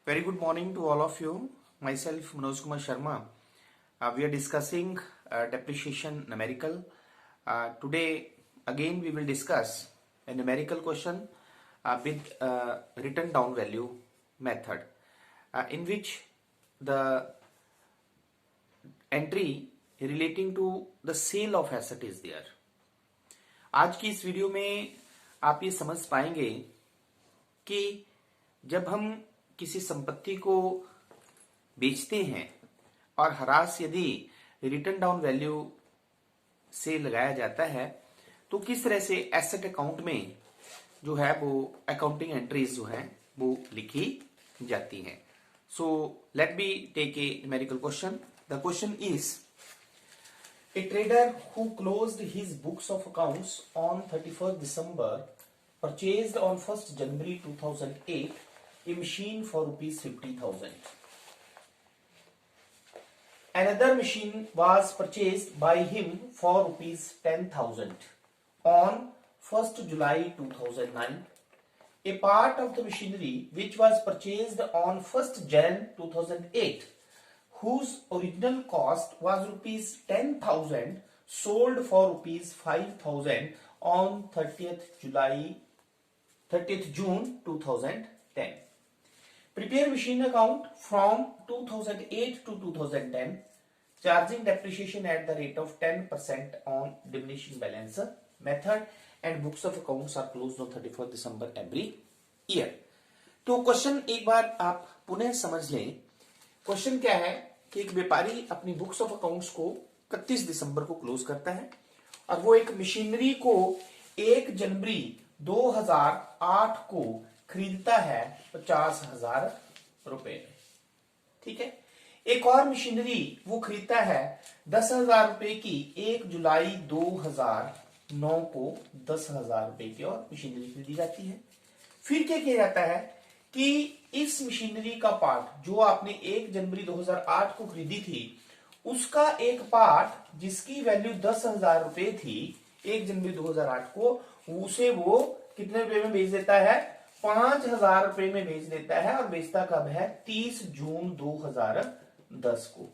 Very good morning to all of you. Myself Manoj Kumar Sharma. We are discussing depreciation numerical. Today again we will discuss a numerical question with written down value method, in which the entry relating to the sale of asset is there. आज की इस video में आप ये समझ पाएंगे कि जब हम किसी संपत्ति को बेचते हैं और ह्रास यदि रिटर्न डाउन वैल्यू से लगाया जाता है तो किस तरह से एसेट अकाउंट में जो है वो अकाउंटिंग एंट्रीज जो है वो लिखी जाती हैं. So let be take a numerical question. The question is a trader who closed his books of accounts on 31st December purchased on 1st January 2008 a machine for rupees 50,000. Another machine was purchased by him for rupees 10,000 on 1st July 2009. A part of the machinery which was purchased on 1st Jan 2008, whose original cost was rupees 10,000, sold for rupees 5,000 on 30th June 2010. Prepare machine account from 2008 to 2010, charging depreciation at the rate of 10% on diminishing balance method, and books of accounts are closed on 31st December every year. तो question एक बार आप पुनः समझ लें. Question क्या है कि एक व्यापारी अपनी बुक्स ऑफ अकाउंट्स को 31 दिसंबर को क्लोज करता है और वो एक मशीनरी को 1 जनवरी 2008 को खरीदता है 50,000 रुपए में. ठीक है. एक और मशीनरी वो खरीदता है 10,000 रुपए की 1 जुलाई 2009 को 10,000 रुपए की और मशीनरी खरीदी जाती है. फिर क्या किया जाता है कि इस मशीनरी का पार्ट जो आपने 1 जनवरी 2008 को खरीदी थी उसका एक पार्ट जिसकी वैल्यू 10,000 रुपए थी 1 जनवरी 2008 को, उसे वो कितने रुपए में बेच देता है? 5,000 रुपए में बेच देता है. और बेचता कब है? 30 जून 2010 को.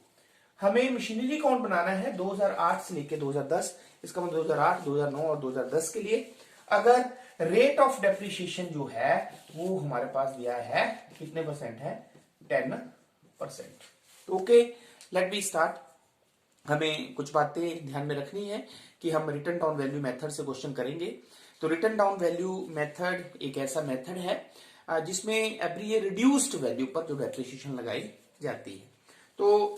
हमें मशीनरी अकाउंट बनाना है 2008 से लेकर 2010. इसका मतलब 2008, 2009 और 2010 के लिए. अगर रेट ऑफ डेप्रिसिएशन जो है वो हमारे पास दिया है कितने परसेंट है? 10%. Okay, let be start. हमें कुछ बातें ध्यान में रखनी है कि हम रिटर्न डाउन वैल्यू मेथड से क्वेश्चन करेंगे. तो रिटर्न डाउन वैल्यू मेथड एक ऐसा मेथड है जिसमें एवरी ईयर रिड्यूस्ड वैल्यू पर जो डेप्रिसिएशन लगाई जाती है. तो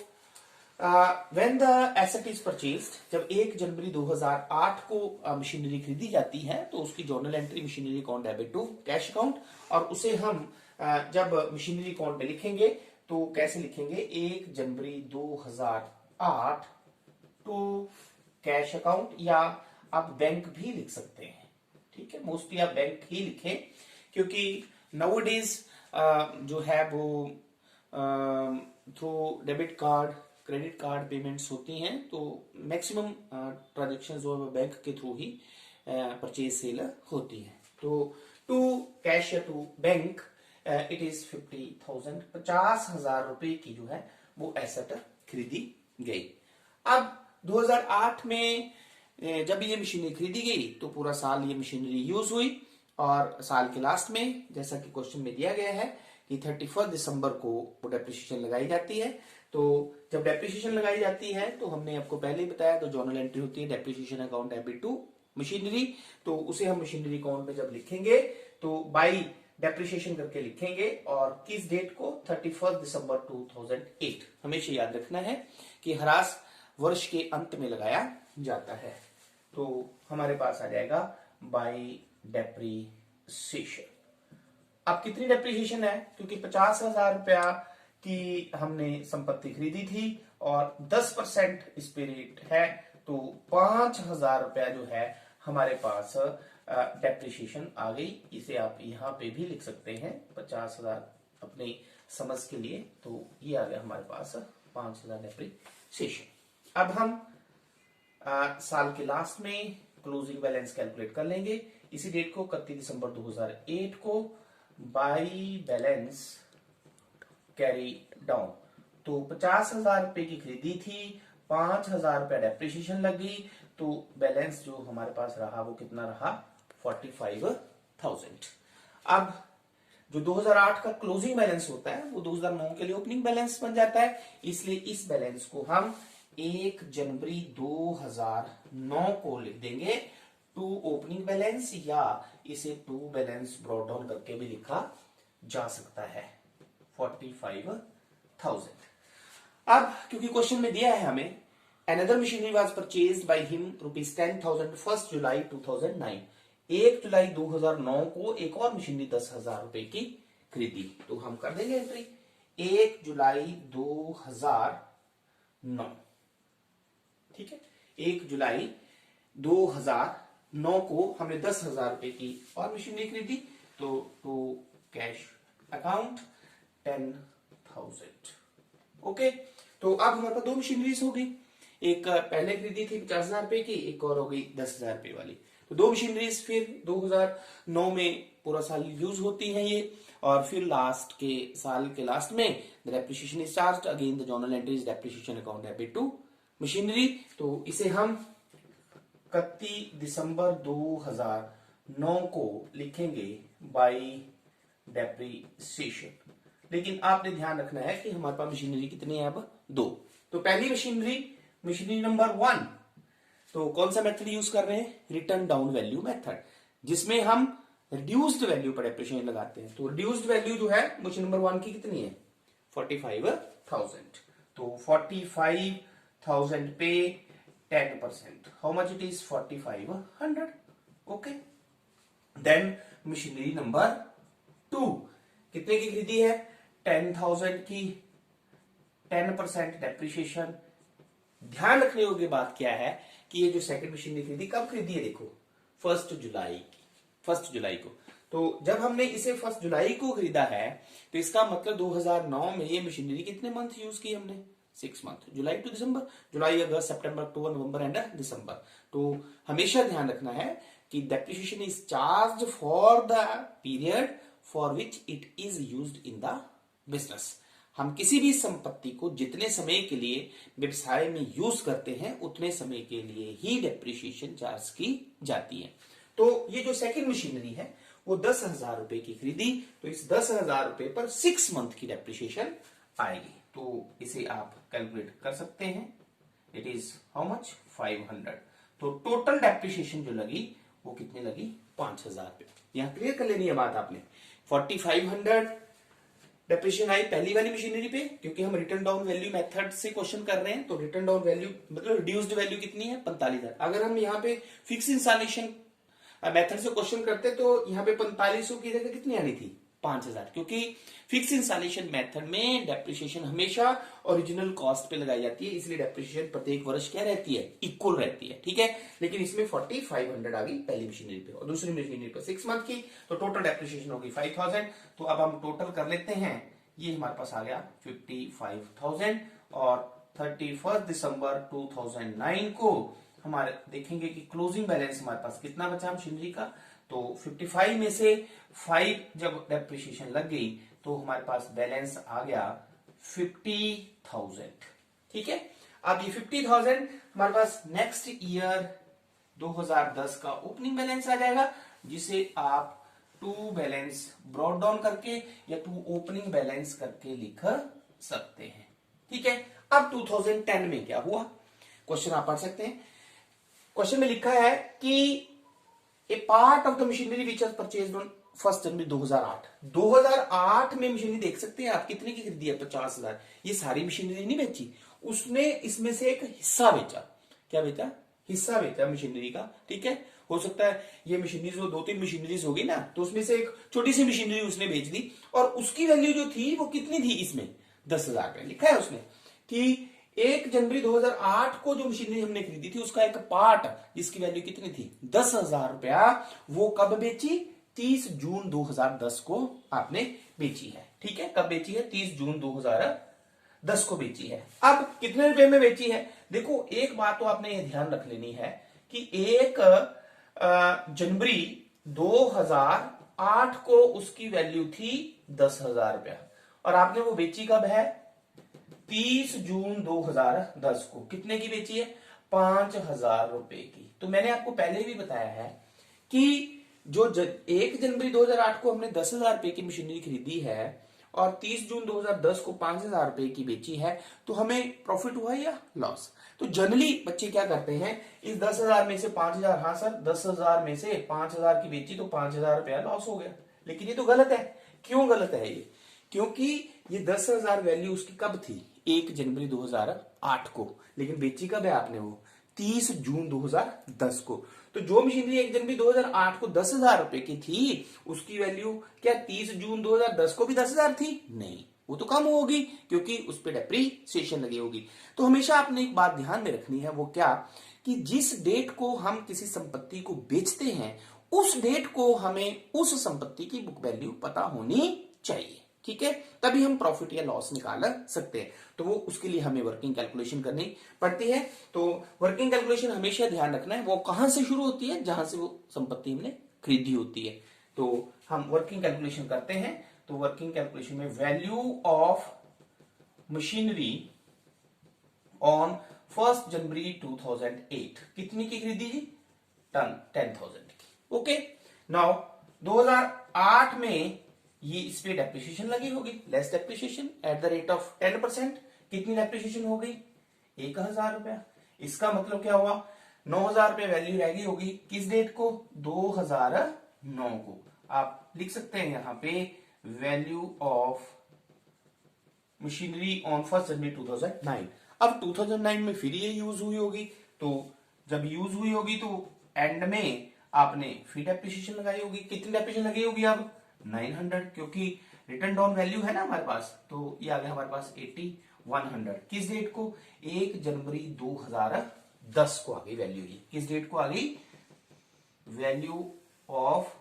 when the asset is purchased, जब 1 जनवरी 2008 को मशीनरी खरीदी जाती है तो उसकी journal entry machinery account debit to cash account, और उसे हम जब मशीनरी अकाउंट में लिखेंगे तो कैसे लिखेंगे? 1 जनवरी 2008 टू कैश अकाउंट, या आप बैंक भी लिख सकते हैं. ठीक है, मोस्टली आप बैंक ही लिखें क्योंकि नाउअडेज जो है वो through debit card, credit card payments होती हैं, तो मैक्सिमम ट्रांजेक्शन जो है बैंक के थ्रू ही परचेज सेल होती है. तो टू कैश या टू बैंक इट इज 50,000, 50,000 रुपए की जो है वो एसेट खरीदी गई. अब 2008 में जब ये मशीनरी खरीदी गई तो पूरा साल ये मशीनरी यूज हुई, और साल के लास्ट में जैसा कि क्वेश्चन में दिया गया है कि 31 दिसंबर को वो डेप्रिसिएशन लगाई जाती है. तो जब डेप्रिसिएशन लगाई जाती है तो हमने आपको पहले ही बताया तो जर्नल एंट्री होती है depreciation account debit to machinery. तो उसे हम मशीनरी अकाउंट में जब लिखेंगे तो बाई डेप्रिसिएशन करके लिखेंगे, और किस डेट को? 31 दिसंबर 2008. हमेशा याद रखना है कि ह्रास वर्ष के अंत में लगाया जाता है. तो हमारे पास आ जाएगा बाई डेप्रिसिएशन. अब कितनी डेप्रिसिएशन है? क्योंकि 50,000 रुपया की हमने संपत्ति खरीदी थी और 10% इस पे रेट है, तो 5,000 रुपया जो है हमारे पास डेप्रिसिएशन आ गई. इसे आप यहाँ पे भी लिख सकते हैं 50,000 अपने समझ के लिए. तो ये आ गया हमारे पास 5,000 डेप्रिसिएशन. अब हम साल के लास्ट में क्लोजिंग बैलेंस कैलकुलेट कर लेंगे. इसी डेट को 31 दिसंबर 2008 को बाई बैलेंस कैरी डाउन। तो 50,000 रुपए की खरीदी थी, 5,000 रुपया डेप्रिसिएशन लगी, तो बैलेंस जो हमारे पास रहा वो कितना रहा, 45,000। अब जो 2008 का क्लोजिंग बैलेंस होता है वो 2009 के लिए ओपनिंग बैलेंस बन जाता है, इसलिए इस बैलेंस को हम 1 जनवरी 2009 को लिख देंगे टू ओपनिंग बैलेंस, या इसे टू बैलेंस ब्रॉट डाउन करके भी लिखा जा सकता है, 45,000। अब क्योंकि क्वेश्चन में दिया है हमें another machinery was purchased by him ₹10,000 1 जुलाई 2009, 1 जुलाई 2009 को एक और मशीनरी 10,000 रुपए की खरीदी, तो हम कर देंगे एंट्री 1 जुलाई 2009। ठीक है, 1 जुलाई 2009 को हमने 10,000 रुपए की और मशीनरी खरीदी, तो टू कैश अकाउंट 10,000। ओके, तो अब हमारे पास दो मशीनरीज हो गई, एक पहले खरीदी थी 50,000 रुपए की, एक और हो गई 10,000 रुपए वाली। तो दो मशीनरीज फिर 2009 में पूरा साल यूज होती हैं ये, और फिर लास्ट के साल के लास्ट में the depreciation is charged again the journal entries depreciation account debit to machinery. तो इसे हम 31 दिसंबर 2009 को लिखेंगे बाय डेप्रिसिएशन। लेकिन आपने ध्यान रखना है कि हमारे पास मशीनरी कितनी है, अब दो। तो पहली मशीनरी नंबर 1, तो कौन सा मेथड यूज कर रहे हैं, रिटर्न डाउन वैल्यू मेथड, जिसमें हम रिड्यूस्ड वैल्यू पर डेप्रिसिएशन लगाते हैं। तो रिड्यूस्ड वैल्यू जो है मशीन नंबर 1 की कितनी है, 45,000। तो 45,000 पे 10%, how much it is, 4,500। Okay, then machinery number 2 कितने की खरीदी है, 10,000 की, 10% डेप्रिसिएशन। ध्यान रखने योग्य बात क्या है कि ये जो सेकंड मशीनरी खरीदी कब खरीदी है, देखो 1 जुलाई को। तो जब हमने इसे 1 जुलाई को खरीदा है, तो इसका मतलब 2009 में ये मशीनरी कितने मंथ यूज की हमने, 6 मंथ, जुलाई टू दिसंबर, जुलाई अगस्त सितंबर अक्टूबर नवंबर एंड दिसंबर। तो हमेशा ध्यान रखना है कि depreciation is charged for the period for which it is used in the business. हम किसी भी संपत्ति को जितने समय के लिए व्यवसाय में यूज करते हैं उतने समय के लिए ही डेप्रिसिएशन चार्ज की जाती है। तो ये जो सेकंड मशीनरी है वो 10,000 रुपए की खरीदी, तो इस 10,000 रुपए पर 6 मंथ की डेप्रिसिएशन आएगी। तो इसे आप कैलकुलेट कर सकते हैं, इट इज हाउ मच, 500। तो टोटल डेप्रिसिएशन जो लगी वो कितनी लगी, 5,000 रुपए। यहां क्लियर कर लेनी है बात आपने, 4,500 डेप्रिसिएशन आई पहली वाली मशीनरी पे, क्योंकि हम रिटर्न डाउन वैल्यू मेथड से क्वेश्चन कर रहे हैं, तो रिटर्न डाउन वैल्यू मतलब रिड्यूस्ड वैल्यू कितनी है, 45,000। अगर हम यहाँ पे फिक्स इंस्टॉलेशन मेथड से क्वेश्चन करते तो यहाँ पे 4500 की जगह कितनी आनी थी, 5,000, क्योंकि फिक्स इंस्टॉलेशन मेथड में डेप्रिसिएशन हमेशा ओरिजिनल कॉस्ट पे लगाई जाती है, इसलिए डेप्रिसिएशन प्रत्येक वर्ष क्या रहती है, इक्वल रहती है। ठीक है, लेकिन इसमें 4,500 आ गई पहली मशीनरी पे और दूसरी मशीनरी पे 6 मंथ की, तो टोटल डेप्रिसिएशन होगी 5,000। तो अब हम टोटल कर लेते हैं, ये हमारे पास आ गया 55,000, और 31 दिसंबर 2009 को हमारे देखेंगे कि क्लोजिंग बैलेंस हमारे पास कितना बचा मशीनरी का, तो 55 में से 5 जब डेप्रिसिएशन लग गई तो हमारे पास बैलेंस आ गया 50,000। ठीक है, अब ये 50,000 हमारे पास नेक्स्ट ईयर 2010 का ओपनिंग बैलेंस आ जाएगा, जिसे आप टू बैलेंस ब्रॉट डाउन करके या टू ओपनिंग बैलेंस करके लिख सकते हैं। ठीक है, अब 2010 में क्या हुआ, क्वेश्चन आप पढ़ सकते हैं। क्वेश्चन में लिखा है कि a part of the machinery which was purchased on 1 January 2008 में मशीनरी देख सकते हैं आप कितने की खरीदी है, 50,000। ये सारी मशीनरी नहीं बेची, उसने इसमें से एक हिस्सा बेचा। क्या बेचा, हिस्सा बेचा मशीनरी का। ठीक है, हो सकता है ये मशीनरीज वो 2-3 मशीनरीज होगी ना, तो उसमें से एक छोटी सी मशीनरी उसने बेच दी, और उसकी वैल्यू जो थी वो कितनी थी, इसमें 10,000 रुपए लिखा है उसने कि 1 जनवरी 2008 को जो मशीनरी हमने खरीदी थी उसका एक पार्ट जिसकी वैल्यू कितनी थी, 10,000 रुपया, वो कब बेची, 30 जून 2010 को आपने बेची है। ठीक है, कब बेची है, 30 जून 2010 को बेची है। अब कितने रुपए में बेची है, देखो एक बात तो आपने ये ध्यान रख लेनी है कि 1 जनवरी 2008 को उसकी वैल्यू थी 10,000 रुपया, और आपने वो बेची कब है? 30 जून 2010 को। कितने की बेची है? 5,000 रुपए की। तो मैंने आपको पहले भी बताया है कि जो 1 जनवरी 2008 को हमने 10,000 रुपए की मशीनरी खरीदी है और 30 जून 2010 को 5,000 रुपए की बेची है, तो हमें प्रॉफिट हुआ या लॉस? तो जनरली बच्चे क्या करते हैं, इस 10,000 में से 5,000, हाँ सर 10,000 में से 5,000 की बेची तो 5,000 रुपया लॉस हो गया। लेकिन ये तो गलत है। क्यों गलत है ये? क्योंकि ये 10,000 वैल्यू उसकी कब थी? 1 जनवरी 2008 को। लेकिन बेची कब है आपने वो? 30 जून 2010 को। तो जो मशीनरी 1 जनवरी 2008 को 10,000 रुपए की थी, उसकी वैल्यू क्या 30 जून 2010 को भी 10,000 थी? नहीं, वो तो कम होगी क्योंकि उस पर डेप्रीसिएशन लगी होगी। तो हमेशा आपने एक बात ध्यान में रखनी है, वो क्या, कि जिस डेट को हम किसी संपत्ति को बेचते हैं उस डेट को हमें उस संपत्ति की बुक वैल्यू पता होनी चाहिए। ठीक है, तभी हम प्रॉफिट या लॉस निकाल सकते हैं। तो वो उसके लिए हमें वर्किंग कैलकुलेशन करनी पड़ती है। तो वर्किंग कैलकुलेशन हमेशा ध्यान रखना है, वो कहां से शुरू होती है? जहां से वो संपत्ति हमने खरीदी होती है। तो हम वर्किंग कैलकुलेशन करते हैं। तो वर्किंग कैलकुलेशन में value of machinery on 1 January 2008 कितनी की खरीदी जी? 10,000 की। ओके, नाउ 2008 में ये इस पे डेप्रिसिएशन लगी होगी, less depreciation at the rate of 10%। कितनी डेप्रिसिएशन हो गई? 1,000 रुपया। इसका मतलब क्या हुआ? 9,000 रुपये वैल्यू रह गई होगी। किस डेट को? 2009 को। आप लिख सकते हैं यहां पे वैल्यू ऑफ मशीनरी ऑन 1 जनवरी 2009। अब 2009 में फिर ये यूज हुई होगी, तो जब यूज हुई होगी तो एंड में आपने फिर डेप्रिसिएशन लगाई होगी। कितनी डेप्रिसिएशन लगी होगी? अब 900, क्योंकि रिटर्न डाउन वैल्यू है ना हमारे पास, तो ये आ गया हमारे पास 80,100। किस डेट को? 1 जनवरी 2010 को आ गई वैल्यू। ये किस डेट को आ गई? वैल्यू ऑफ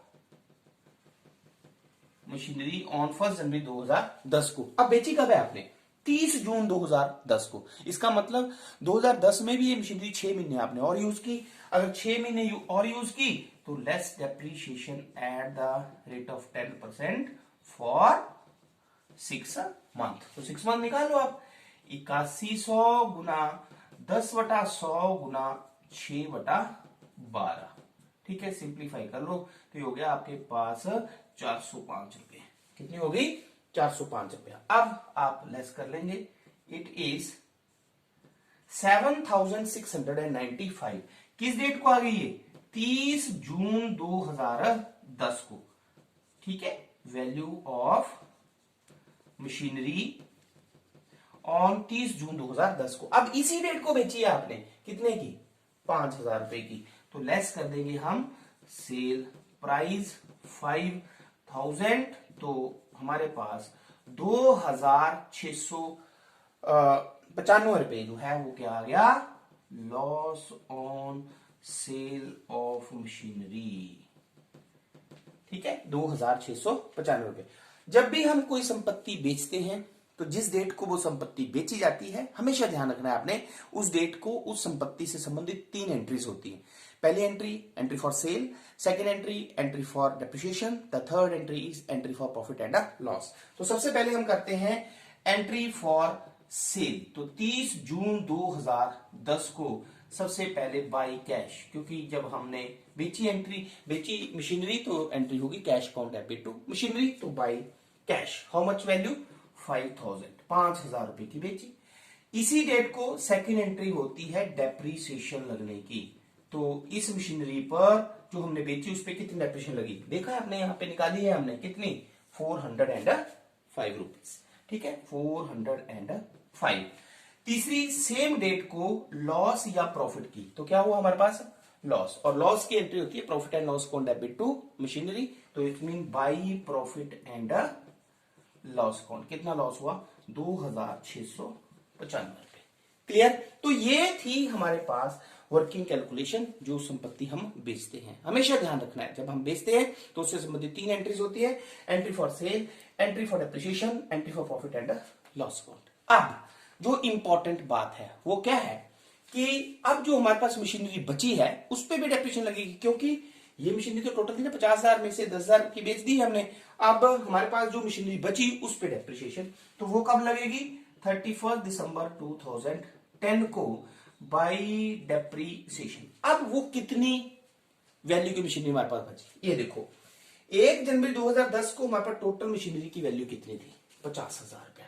मशीनरी ऑन 1 जनवरी 2010 को। अब बेची कब है आपने? 30 जून 2010 को। इसका मतलब 2010 में भी ये मशीनरी 6 महीने आपने और यूज की। अगर 6 महीने और यूज की तो less depreciation at the rate of 10% for 6 month. तो 6 मंथ निकालो आप। 8100 गुना 10/100 गुना 6/12। ठीक है, सिंप्लीफाई कर लो तो ये हो गया आपके पास 405 रुपए। कितनी हो गई? 405 रुपया। अब आप लेस कर लेंगे, इट इज 7,695। किस डेट को आ गई ये? 30 जून 2010 को। ठीक है, वैल्यू ऑफ मशीनरी ऑन 30 जून 2010 को। अब इसी डेट को बेची है आपने, कितने की? 5,000 रुपए की। तो लेस कर देंगे हम सेल प्राइस 5,000, तो हमारे पास 2,695 रुपए जो है वो क्या आ गया? Loss on sale of machinery. ठीक है, 2,695 रुपए। जब भी हम कोई संपत्ति बेचते हैं तो जिस डेट को वो संपत्ति बेची जाती है, हमेशा ध्यान रखना है आपने, उस डेट को उस संपत्ति से संबंधित 3 एंट्रीज होती है। पहली entry for sale, second entry for depreciation, the third entry is entry for profit and loss. तो सबसे पहले हम करते हैं एंट्री फॉर सेल। तो 30 जून 2010 को सबसे पहले बाई कैश, क्योंकि जब हमने बेची मशीनरी तो एंट्री होगी cash account debit to machinery, तो by cash. How much value? 5,000 रुपए की बेची। इसी डेट को सेकंड एंट्री होती है डेप्रीसिएशन लगने की। तो इस मशीनरी पर जो हमने बेची उस पर कितनी डेप्रीसिएशन लगी? देखा है आपने, यहां पे निकाली है हमने, कितनी? 405 रुपीज। ठीक है, 405। तीसरी सेम डेट को लॉस या प्रॉफिट की, तो क्या हुआ हमारे पास? लॉस। और लॉस की एंट्री होती है profit and loss account debit to machinery, तो it mean by profit and loss account. कितना लॉस हुआ? 2,695 रुपए। क्लियर? तो ये थी हमारे पास वर्किंग कैलकुलेशन, जो संपत्ति हम बेचते हैं। हमेशा ध्यान रखना है, जब हम बेचते हैं तो उससे संबंधित 3 एंट्रीज होती है, entry for sale, entry for depreciation, entry for profit and loss account. अब जो इंपॉर्टेंट बात है वो क्या है कि अब जो हमारे पास मशीनरी बची है उस पर भी डेप्रिसिएशन लगेगी, क्योंकि ये मशीनरी तो टोटल थी ना 50,000 में से 10,000 की बेच दी हमने। अब हमारे पास जो मशीनरी बची उस पे डेप्रिसिएशन, तो वो कब लगेगी 31 दिसंबर 2010 को बाय डेप्रिसिएशन। अब वो कितनी वैल्यू की मशीनरी हमारे पास बची, ये देखो 1 जनवरी 2010 को हमारे पास टोटल मशीनरी की वैल्यू कितनी थी 50,000 रुपया।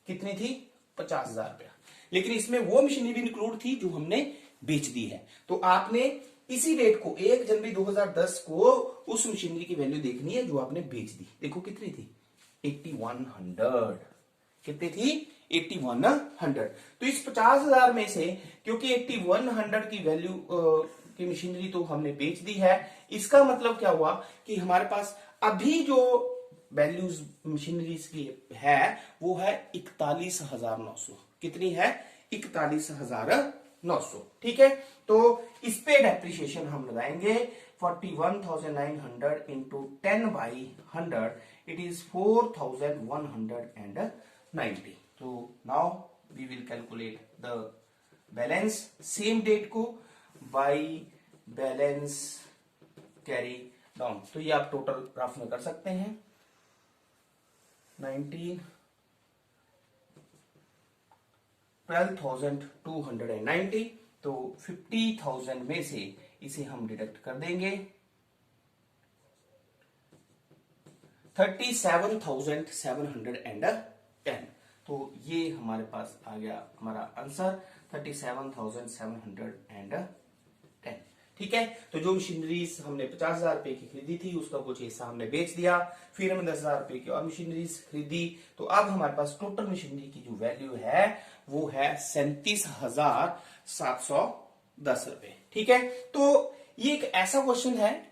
कितनी थी 50,000 रुपया। लेकिन इसमें वो मशीनरी भी इंक्लूड थी जो हमने बेच दी है। तो आपने इसी डेट को 1 जनवरी 2010 को उस मशीनरी की वैल्यू देखनी है जो आपने बेच दी। देखो कितनी थी 8100। कितनी थी 8100। तो इस 50,000 में से क्योंकि 8100 की वैल्यू की मशीनरी तो हमने बेच दी है, इसका मतलब क्या हुआ कि हमारे पास अभी जो वैल्यूज मशीनरीज की है वो है 41,900। कितनी है 41,900। ठीक है, तो इस पे डेप्रिसिएशन हम लगाएंगे 41,900 इंटू 10 बाई 100, इट इज 4,190। तो now we will calculate the balance same date को बाई बैलेंस कैरी डाउन। तो ये आप टोटल रफ में कर सकते हैं 12,290। तो 50,000 में से इसे हम डिडक्ट कर देंगे 37,710। तो ये हमारे पास आ गया हमारा आंसर 37,710। ठीक है, तो जो मशीनरीज हमने 50,000 रुपए की खरीदी थी उसका कुछ हिस्सा हमने बेच दिया, फिर हमने 10,000 रुपए की और मशीनरीज खरीदी। तो अब हमारे पास टोटल मशीनरी की जो वैल्यू है वो है 37,710 रुपए। ठीक है, तो ये एक ऐसा क्वेश्चन है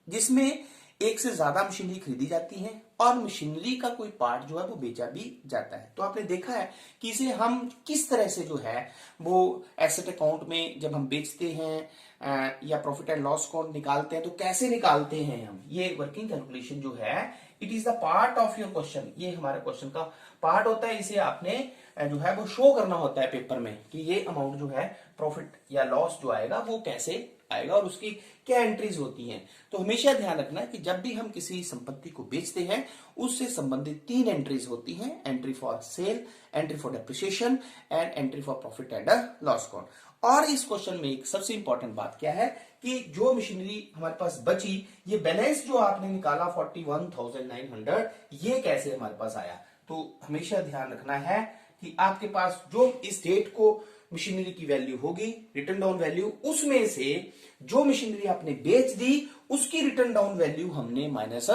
जिसमें एक से ज्यादा मशीनरी खरीदी जाती है और मशीनरी का कोई पार्ट जो है वो बेचा भी जाता है। तो आपने देखा है कि इसे हम किस तरह से जो है वो एसेट अकाउंट में जब हम बेचते हैं या प्रॉफिट एंड लॉस अकाउंट निकालते हैं तो कैसे निकालते हैं हम। ये वर्किंग कैलकुलेशन जो है it is the part of your question, ये हमारे क्वेश्चन का पार्ट होता है। इसे आपने जो है वो शो करना होता है पेपर में कि ये अमाउंट जो है प्रॉफिट या लॉस जो आएगा वो कैसे आएगा और उसकी क्या एंट्रीज होती हैं। तो हमेशा ध्यान रखना कि जब भी हम किसी संपत्ति को बेचते हैं उससे संबंधित 3 एंट्रीज होती हैं, entry for sale, entry for depreciation and entry for profit and loss account. और इस क्वेश्चन में एक सबसे इंपॉर्टेंट बात क्या है कि जो मशीनरी हमारे पास बची, ये बैलेंस जो आपने निकाला 41,900, ये कैसे हमारे पास आया। तो हमेशा ध्यान रखना है कि आपके पास जो इस डेट को मशीनरी की वैल्यू होगी रिटर्न डाउन वैल्यू, उसमें से जो मशीनरी आपने बेच दी उसकी रिटर्न डाउन वैल्यू हमने माइनस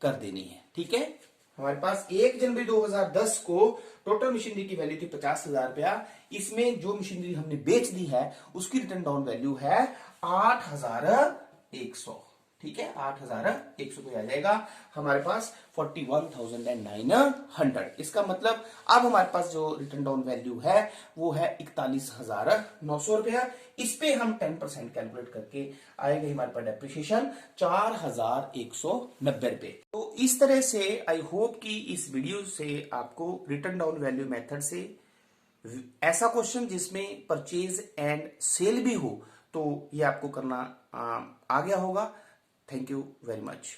कर देनी है। ठीक है, हमारे पास 1 जनवरी 2010 को टोटल मशीनरी की वैल्यू थी 50,000 रुपया। इसमें जो मशीनरी हमने बेच दी है उसकी रिटर्न डाउन वैल्यू है 8,100। ठीक है, 8,100 को आ जाएगा हमारे पास 41,900। इसका मतलब अब हमारे पास जो रिटर्न डाउन वैल्यू है वो है 41,900 रुपया। इस पे हम 10% कैलकुलेट करके आएगा हमारे पास डेप्रिसिएशन 4,190 रुपए। तो इस तरह से आई होप कि इस वीडियो से आपको रिटर्न डाउन वैल्यू मेथड से ऐसा क्वेश्चन जिसमें परचेज एंड सेल भी हो तो ये आपको करना आ गया होगा। Thank you very much.